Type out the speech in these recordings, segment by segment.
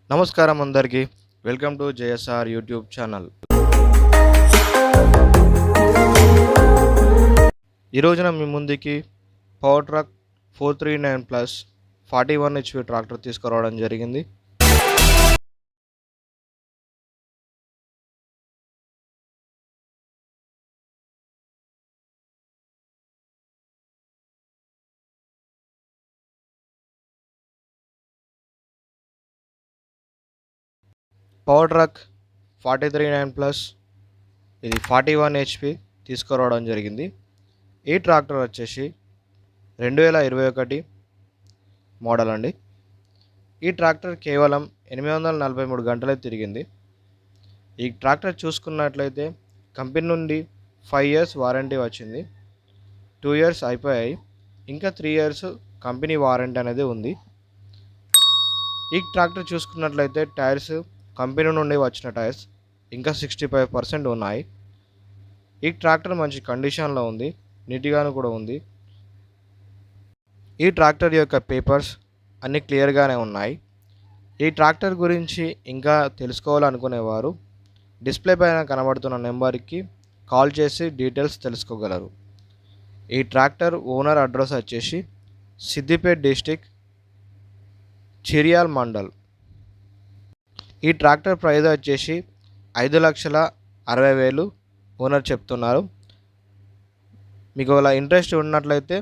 నమస్కారం అందరికీ. Welcome to JSR YouTube channel. ఈ రోజున మీ ముందుకి power truck 439 plus 41 HP tractor తీసుకురావడం జరిగింది. పవర్ ట్రక్ 439 ప్లస్ ఇది 41 హెచ్పి తీసుకురావడం జరిగింది. ఈ ట్రాక్టర్ వచ్చేసి 2021 మోడల్ అండి. ఈ ట్రాక్టర్ కేవలం 843 గంటలే తిరిగింది. ఈ ట్రాక్టర్ చూసుకున్నట్లయితే కంపెనీ నుండి 5 ఇయర్స్ వారంటీ వచ్చింది. 2 ఇయర్స్ అయిపోయాయి, ఇంకా 3 ఇయర్స్ కంపెనీ వారంటీ అనేది ఉంది. ఈ ట్రాక్టర్ చూసుకున్నట్లయితే టైర్స్ కంపెనీ నుండి వచ్చిన టైర్స్ ఇంకా 65% ఉన్నాయి. ఈ ట్రాక్టర్ మంచి కండిషన్లో ఉంది, నీట్గాను కూడా ఉంది. ఈ ట్రాక్టర్ యొక్క పేపర్స్ అన్నీ క్లియర్గానే ఉన్నాయి. ఈ ట్రాక్టర్ గురించి ఇంకా తెలుసుకోవాలనుకునేవారు డిస్ప్లే పైన కనబడుతున్న నెంబర్కి కాల్ చేసి డీటెయిల్స్ తెలుసుకోగలరు. ఈ ట్రాక్టర్ ఓనర్ అడ్రస్ వచ్చేసి సిద్దిపేట్ డిస్టిక్, చిరియాల్ మండల్. ఈ ట్రాక్టర్ ప్రైస్ వచ్చేసి 5,60,000 ఓనర్ చెప్తున్నారు. మీకు అలా ఇంట్రెస్ట్ ఉన్నట్లయితే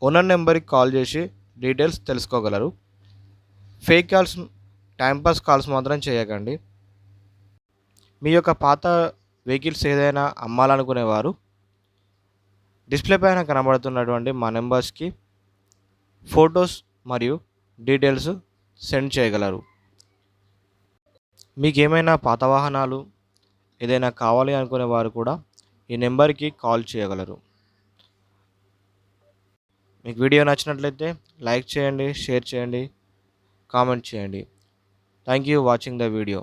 ఓనర్ నెంబర్కి కాల్ చేసి డీటెయిల్స్ తెలుసుకోగలరు. ఫేక్ కాల్స్, టైంపాస్ కాల్స్ మాత్రం చేయకండి. మీ యొక్క పాత వెహికల్స్ ఏదైనా అమ్మాలనుకునేవారు డిస్ప్లే పైన కనబడుతున్నటువంటి మా నెంబర్స్కి ఫొటోస్ మరియు డీటెయిల్స్ సెండ్ చేయగలరు. మీకు ఏమైనా పాత వాహనాలు ఏదైనా కావాలి అనుకునే వారు కూడా ఈ నెంబర్కి కాల్ చేయగలరు. మీకు వీడియో నచ్చినట్లయితే లైక్ చేయండి, షేర్ చేయండి, కామెంట్ చేయండి. Thank you watching the video.